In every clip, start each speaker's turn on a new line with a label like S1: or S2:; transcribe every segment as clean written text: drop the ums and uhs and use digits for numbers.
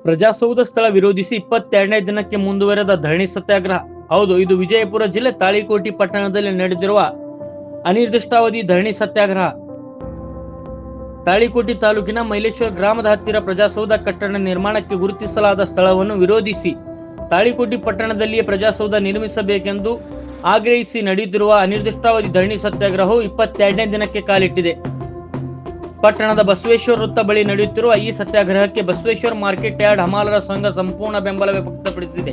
S1: ಪ್ರಜಾಸೌಧ ಸ್ಥಳ ವಿರೋಧಿಸಿ 22ನೇ ದಿನಕ್ಕೆ ಮುಂದುವರೆದ ಧರಣಿ ಸತ್ಯಾಗ್ರಹ. ಹೌದು, ಇದು ವಿಜಯಪುರ ಜಿಲ್ಲೆ ತಾಳಿಕೋಟಿ ಪಟ್ಟಣದಲ್ಲಿ ನಡೆದಿರುವ ಅನಿರ್ದಿಷ್ಟಾವಧಿ ಧರಣಿ ಸತ್ಯಾಗ್ರಹ. ತಾಳಿಕೋಟಿ ತಾಲೂಕಿನ ಮೈಲೇಶ್ವರ ಗ್ರಾಮದ ಹತ್ತಿರ ಪ್ರಜಾಸೌಧ ಕಟ್ಟಡ ನಿರ್ಮಾಣಕ್ಕೆ ಗುರುತಿಸಲಾದ ಸ್ಥಳವನ್ನು ವಿರೋಧಿಸಿ ತಾಳಿಕೋಟಿ ಪಟ್ಟಣದಲ್ಲಿಯೇ ಪ್ರಜಾಸೌಧ ನಿರ್ಮಿಸಬೇಕೆಂದು ಆಗ್ರಹಿಸಿ ನಡೆಯುತ್ತಿರುವ ಅನಿರ್ದಿಷ್ಟಾವಧಿ ಧರಣಿ ಸತ್ಯಾಗ್ರಹವು 22ನೇ ದಿನಕ್ಕೆ ಕಾಲಿಟ್ಟಿದೆ. ಪಟ್ಟಣದ ಬಸವೇಶ್ವರ ವೃತ್ತ ಬಳಿ ನಡೆಯುತ್ತಿರುವ ಈ ಸತ್ಯಾಗ್ರಹಕ್ಕೆ ಬಸವೇಶ್ವರ ಮಾರ್ಕೆಟ್ ಯಾರ್ಡ್ ಹಮಾಲರ ಸಂಘ ಸಂಪೂರ್ಣ ಬೆಂಬಲ ವ್ಯಕ್ತಪಡಿಸಿದೆ.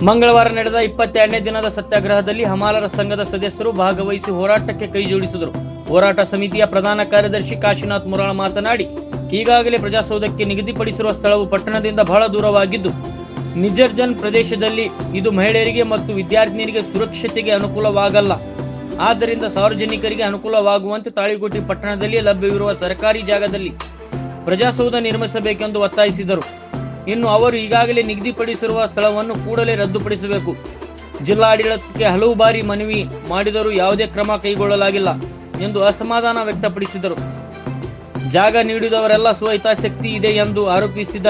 S1: ಮಂಗಳವಾರ ನಡೆದ 22ನೇ ದಿನದ ಸತ್ಯಾಗ್ರಹದಲ್ಲಿ ಹಮಾಲರ ಸಂಘದ ಸದಸ್ಯರು ಭಾಗವಹಿಸಿ ಹೋರಾಟಕ್ಕೆ ಕೈ ಜೋಡಿಸಿದರು. ಹೋರಾಟ ಸಮಿತಿಯ ಪ್ರಧಾನ ಕಾರ್ಯದರ್ಶಿ ಕಾಶಿನಾಥ್ ಮುರಾಳ ಮಾತನಾಡಿ, ಈಗಾಗಲೇ ಪ್ರಜಾಸೌಧಕ್ಕೆ ನಿಗದಿಪಡಿಸಿರುವ ಸ್ಥಳವು ಪಟ್ಟಣದಿಂದ ಬಹಳ ದೂರವಾಗಿದ್ದು ನಿರ್ಜನ ಪ್ರದೇಶದಲ್ಲಿ ಇದು ಮಹಿಳೆಯರಿಗೆ ಮತ್ತು ವಿದ್ಯಾರ್ಥಿನಿಯರಿಗೆ ಸುರಕ್ಷತೆಗೆ ಅನುಕೂಲವಾಗಲ್ಲ. ಆದ್ದರಿಂದ ಸಾರ್ವಜನಿಕರಿಗೆ ಅನುಕೂಲವಾಗುವಂತೆ ತಾಳಿಕೋಟಿ ಪಟ್ಟಣದಲ್ಲಿ ಲಭ್ಯವಿರುವ ಸರ್ಕಾರಿ ಜಾಗದಲ್ಲಿ ಪ್ರಜಾಸೌಧ ನಿರ್ಮಿಸಬೇಕೆಂದು ಒತ್ತಾಯಿಸಿದರು. ಇನ್ನು ಅವರು ಈಗಾಗಲೇ ನಿಗದಿಪಡಿಸಿರುವ ಸ್ಥಳವನ್ನು ಕೂಡಲೇ ರದ್ದುಪಡಿಸಬೇಕು. ಜಿಲ್ಲಾಡಳಿತಕ್ಕೆ ಹಲವು ಬಾರಿ ಮನವಿ ಮಾಡಿದರೂ ಯಾವುದೇ ಕ್ರಮ ಕೈಗೊಳ್ಳಲಾಗಿಲ್ಲ ಎಂದು ಅಸಮಾಧಾನ ವ್ಯಕ್ತಪಡಿಸಿದರು. ಜಾಗ ನೀಡಿದವರೆಲ್ಲ ಸ್ವಹಿತಾಸಕ್ತಿ ಇದೆ ಎಂದು ಆರೋಪಿಸಿದ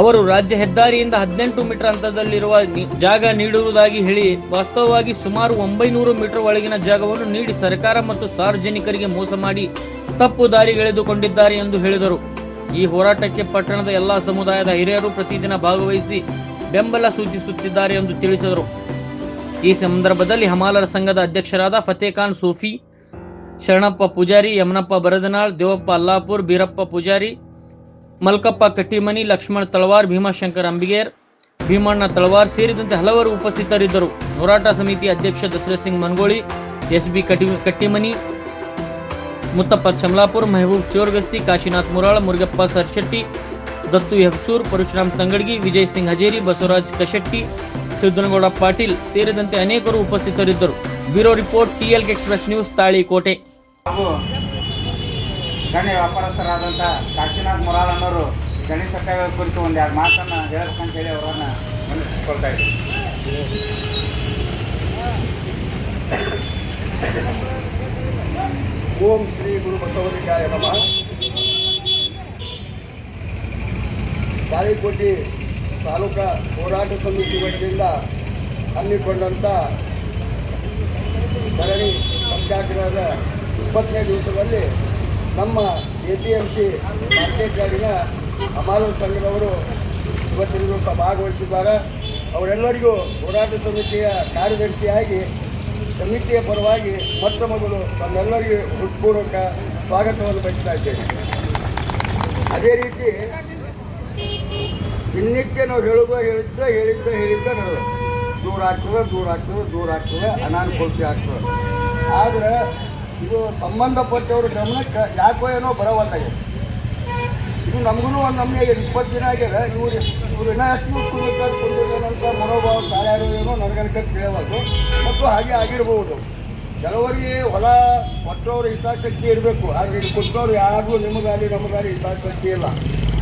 S1: ಅವರು ರಾಜ್ಯ ಹೆದ್ದಾರಿಯಿಂದ 18 ಮೀಟರ್ ಅಂತರದಲ್ಲಿರುವ ಜಾಗ ನೀಡುವುದಾಗಿ ಹೇಳಿ ವಾಸ್ತವವಾಗಿ ಸುಮಾರು 900 ಮೀಟರ್ ಒಳಗಿನ ಜಾಗವನ್ನು ನೀಡಿ ಸರ್ಕಾರ ಮತ್ತು ಸಾರ್ವಜನಿಕರಿಗೆ ಮೋಸ ಮಾಡಿ ತಪ್ಪು ದಾರಿಗೆಳೆದುಕೊಂಡಿದ್ದಾರೆ ಎಂದು ಹೇಳಿದರು. ಈ ಹೋರಾಟಕ್ಕೆ ಪಟ್ಟಣದ ಎಲ್ಲಾ ಸಮುದಾಯದ ಹಿರಿಯರು ಪ್ರತಿದಿನ ಭಾಗವಹಿಸಿ ಬೆಂಬಲ ಸೂಚಿಸುತ್ತಿದ್ದಾರೆ ಎಂದು ತಿಳಿಸಿದರು. ಈ ಸಂದರ್ಭದಲ್ಲಿ ಹಮಾಲರ ಸಂಘದ ಅಧ್ಯಕ್ಷರಾದ ಫತೇಖಾನ್ ಸೂಫಿ, ಶರಣಪ್ಪ ಪೂಜಾರಿ, ಯಮನಪ್ಪ ಬರದನಾಳ್, ದೇವಪ್ಪ ಅಲ್ಲಾಪುರ್, ಬೀರಪ್ಪ ಪೂಜಾರಿ, ಮಲ್ಕಪ್ಪ ಕಟ್ಟಿಮನಿ, ಲಕ್ಷ್ಮಣ ತಳವಾರ್, ಭೀಮಾಶಂಕರ್ ಅಂಬಿಗೇರ್, ಭೀಮಣ್ಣ ತಳವಾರ್ ಸೇರಿದಂತೆ ಹಲವರು ಉಪಸ್ಥಿತರಿದ್ದರು. ಹೋರಾಟ ಸಮಿತಿ ಅಧ್ಯಕ್ಷ ದಶರಥ್ ಸಿಂಗ್ ಮನ್ಗೋಳಿ, ಎಸ್.ಬಿ. ಕಟ್ಟಿಮನಿ, ಮುತ್ತಪ್ಪ ಚಮಲಾಪುರ್, ಮೆಹಬೂಬ್ ಚೋರ್ಗಸ್ತಿ, ಕಾಶಿನಾಥ್ ಮುರಾಳ, ಮುರುಗಪ್ಪ ಸರ್ಶೆಟ್ಟಿ, ದತ್ತು ಹೆಬ್ಸೂರ್, ಪರಶುರಾಮ್ ತಂಗಡಗಿ, ವಿಜಯ್ ಸಿಂಗ್ ಹಜೇರಿ, ಬಸವರಾಜ್ ಕಶೆಟ್ಟಿ, ಸಿದ್ದನಗೌಡ ಪಾಟೀಲ್ ಸೇರಿದಂತೆ ಅನೇಕರು ಉಪಸ್ಥಿತರಿದ್ದರು. Bureau report, TLK express news, Talikote.
S2: ಗಣ್ಯ ವ್ಯಾಪಾರಸ್ಥರಾದಂಥ ಕಾಶಿನಾಥ್ ಮುರಾಳ್ ಅನ್ನೋರು ಗಣಿ ಸತ್ಯಾಗ್ರಹ ಕುರಿತು ಒಂದೆರಡು ಮಾತನ್ನು ಹೇಳಬೇಕಂತ ಹೇಳಿ ಅವರನ್ನು ಮನಸ್ಸಿಕೊಳ್ತಾ ಇದ್ದೀವಿ.
S3: ಓಂ ಶ್ರೀ ಗುರು ಬಸವಲಿಂಗಾಯ ನಮಃ. ತಾಳಿಕೋಟಿ ತಾಲೂಕಾ ಹೋರಾಟ ಸಮಿತಿ ವತಿಯಿಂದ ಹಮ್ಮಿಕೊಂಡಂಥ ಧರಣಿ ಸತ್ಯಾಗ್ರಹದ 20ನೇ ದಿವಸದಲ್ಲಿ ನಮ್ಮ APMC ಮಾರ್ಕೆಟ್ ಯಾರ್ಡಿನ ಹಮಾಲರ ಸಂಘದವರು ಇವತ್ತಿನ ದಿವಸ ಭಾಗವಹಿಸಿದ್ದಾರೆ. ಅವರೆಲ್ಲರಿಗೂ ಹೋರಾಟ ಸಮಿತಿಯ ಕಾರ್ಯದರ್ಶಿಯಾಗಿ ಸಮಿತಿಯ ಪರವಾಗಿ ಮೊಟ್ಟ ಮೊದಲು ತಮ್ಮೆಲ್ಲರಿಗೂ ಹೃತ್ಪೂರ್ವಕ ಸ್ವಾಗತವನ್ನು ಬಯಸ್ತಾ ಇದ್ದೇನೆ. ಅದೇ ರೀತಿ ಇನ್ನಿಕ್ಕೆ ನಾವು ಹೇಳಿದ್ದ ನಡೆದು ದೂರ ಆಗ್ತದೆ, ಅನಾನುಕೂಲತೆ ಆಗ್ತದೆ. ಆದರೆ ಇದು ಸಂಬಂಧಪಟ್ಟವ್ರ ಗಮನಕ್ಕೆ ಯಾಕೋ ಏನೋ ಬರವಲ್ಲಾಗಿದೆ. ಇದು ನಮಗೂ ಒಂದು ನಮಗೆ 20 ದಿನ ಆಗ್ಯದ. ಇವರು ಇನ್ನೂ ಎಷ್ಟು ಕುಂದಿರ್ತಾರಂತ ಮನೋಭಾವ ತಾಳ್ಯಾರೋ ಏನೋ ನನಗನ್ಕ ತಿಳಿಯಬಾರ್ದು. ಮತ್ತು ಹಾಗೆ ಆಗಿರ್ಬೋದು. ಕೆಲವರಿಗೆ ಹೊಲ ಕೊಟ್ಟವ್ರ ಹಿತಾಸಕ್ತಿ ಇರಬೇಕು, ಆದರೆ ಇದು ಕೊಟ್ಟವ್ರು ಯಾರಿಗೂ ನಮಗಾಲಿ ಹಿತಾಸಕ್ತಿ ಇಲ್ಲ.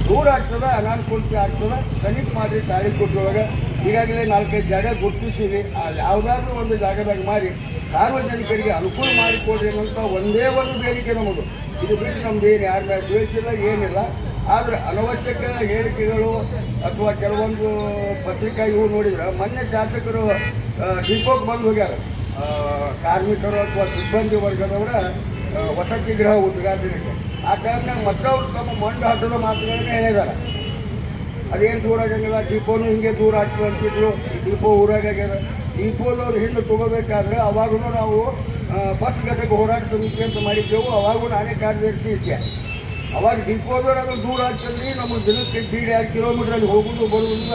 S3: ದೂರ ಆಗ್ತದೆ, ಅನಾನುಕೂಲತೆ ಆಗ್ತದೆ. ತನಿಖೆ ಮಾಡಿರಿ. ತಾಳಿಕೋಟೆಯೊಳಗೆ ಈಗಾಗಲೇ 4-5 ಜಾಗ ಗುರುತಿಸಿವಿ. ಯಾವುದಾದ್ರೂ ಒಂದು ಜಾಗದಾಗ ಮಾಡಿ ಸಾರ್ವಜನಿಕರಿಗೆ ಅನುಕೂಲ ಮಾಡಿಕೊಡ್ರಿ ಅನ್ನೋಂಥ ಒಂದೇ ಒಂದು ಬೇಡಿಕೆ ನಮ್ಮದು. ಇದು ಬಿಟ್ಟು ನಮ್ದು ಏನು ಯಾರ ಮೇಲೆ ದ್ವೇಷಿಲ್ಲ, ಏನಿಲ್ಲ. ಆದರೆ ಅನವಶ್ಯಕ ಹೇಳಿಕೆಗಳು ಅಥವಾ ಕೆಲವೊಂದು ಪತ್ರಿಕಾ ಇವು ನೋಡಿದ್ರೆ ಮೊನ್ನೆ ಶಾಸಕರು ಡಿಪೋಗೆ ಬಂದು ಹೋಗ್ಯಾರ. ಕಾರ್ಮಿಕರು ಅಥವಾ ಸಿಬ್ಬಂದಿ ವರ್ಗದವರ ವಸತಿ ಗೃಹ ಉದ್ಘಾಟನೆಗೆ. ಆ ಕಾರಣಕ್ಕೆ ಮತ್ತವರು ತಮ್ಮ ಮಂಡು ಹಟ್ಟದ ಮಾತುಗಳನ್ನೇ ಹೇಳಿದ್ದಾರೆ. ಅದೇನು ದೂರ ಆಗಂಗಿಲ್ಲ, ಡಿಪೋನು ಹಿಂಗೆ ದೂರ ಆಗ್ತದೆ ಅಂತಿದ್ರು. ಡಿಪೋ ಊರಾಗ್ಯಾರ. ಡಿಪೋದವ್ರು ಹಿಂದೆ ತೊಗೋಬೇಕಾದ್ರೆ ಅವಾಗೂ ನಾವು ಬಸ್ ಘಟಕ ಹೋರಾಟ ಸಮಿತಿ ಅಂತ ಮಾಡಿದ್ದೆವು. ಅವಾಗೂ ನಾನೇ ಕಾರ್ಯದರ್ಶಿ ಇದ್ದೆ. ಅವಾಗ ಡಿಪೋದವ್ರು ಅದು ದೂರ ಆಗ್ತದ್ರಿ, ನಮಗೆ ದಿನಕ್ಕೆ 1.5 ಕಿಲೋಮೀಟ್ರಲ್ಲಿ ಹೋಗೋದು ಬರುವುದು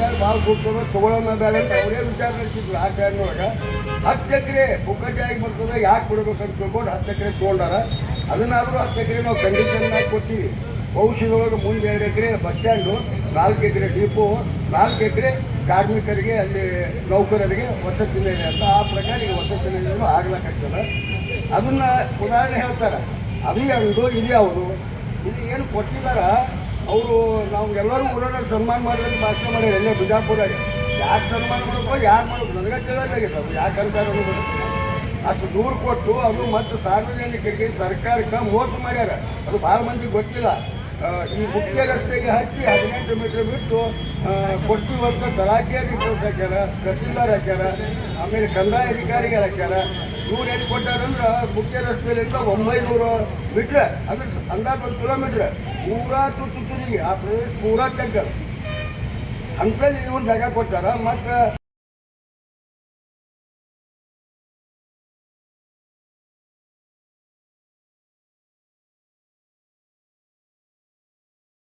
S3: 10 ಭಾಳ ಕೊಡ್ತದೆ, ತೊಗೊಳ್ಳೋಣ ಬೇಡ ಅಂತ ಅವರೇ ವಿಚಾರ ನಡೆಸಿದ್ರು. ಆ ಟೈಮ್ನೊಳಗೆ 10 ಎಕರೆ ಪುಕ್ಕಟ್ಟಾಗಿ ಬರ್ತದೆ, ಯಾಕೆ ಕೊಡ್ಬೇಕಂತ ತಿಳ್ಕೊಂಡು 10 ಎಕರೆ ತೊಗೊಂಡಾರ. ಅದನ್ನಾದರೂ 10 ಎಕರೆ ನಾವು ಕಂಡೀಷನ್ನಾಗಿ ಕೊಡ್ತೀವಿ. ಔಷಧದೊಳಗೆ ಮುಂದೆ 2 ಎಕರೆ ಬಸ್ ಸ್ಟ್ಯಾಂಡು, 4 ಎಕರೆ ಡಿಪೋ, 4 ಎಕರೆ ಕಾರ್ಮಿಕರಿಗೆ ಅಲ್ಲಿ ನೌಕರರಿಗೆ ವಸತಿ ನಿಲಯ ಅಂತ. ಆ ಪ್ರಕಾರ ಈಗ ವಸತಿ ನಿಲಯನೂ ಆಗ್ಲಕ್ಕಾಗ್ತದೆ. ಅದನ್ನು ಉದಾಹರಣೆ ಹೇಳ್ತಾರೆ. ಅದು ಯಾವುದು ಇದು ಯಾವುದು ಇದು ಏನು ಕೊಟ್ಟಿದ್ದಾರ ಅವರು. ನಾವು ಎಲ್ಲರೂ ಕೂಡ ಸನ್ಮಾನ ಮಾಡಿದ್ರೆ ಭಾಷಣ ಮಾಡ್ಯಾರ. ಎಲ್ಲೇ ಬಿಜಾಪುರಾಗ ಯಾಕೆ ಸನ್ಮಾನ ಮಾಡಬೇಕು, ಯಾರು ಮಾಡಬೇಕು ನನಗೆ ತಿಳಿದಾಗಿದೆ. ಅದು ಯಾಕೆ ಅಂತಾರೆ ಅನ್ನೋದು ಅಷ್ಟು ದೂರ ಕೊಟ್ಟು ಅದು ಮತ್ತು ಸಾರ್ವಜನಿಕರಿಗೆ ಸರ್ಕಾರಕ್ಕೆ ಮೋಸ ಮಾಡ್ಯಾರ. ಅದು ಭಾಳ ಮಂದಿಗೆ ಗೊತ್ತಿಲ್ಲ. ಈ ಮುಖ್ಯ ರಸ್ತೆಗೆ ಹಾಕಿ 18 ಮೀಟರ್ ಬಿಟ್ಟು ಕೊಡ್ತೀವಂತ ತಲಾಖೆಯಲ್ಲಿ ಹಾಕ್ಯಾರ, ತಹಸೀಲ್ದಾರ್ ಹಾಕ್ಯಾರ, ಆಮೇಲೆ ಕಂದಾಯ ಅಧಿಕಾರಿಗಳು ಹಾಕ್ಯಾರ. ಇವ್ರು ಎಲ್ಲಿ ಕೊಟ್ಟಾರಂದ್ರೆ ಮುಖ್ಯ ರಸ್ತೆಯಿಂದ 900 ಮೀಟ್ರ್, ಅಂದ್ರೆ ಅಂದಾಜು 1 ಕಿಲೋಮೀಟ್ರ್ ಪೂರಾ ತುತ್ತಿಗೆ ಆ ಪ್ರದೇಶ ಪೂರಾ ತೆಗ್ದ ಅಂತೇಳಿ ಇವ್ರು ಜಾಗ ಕೊಟ್ಟಾರ. ಮತ್ತು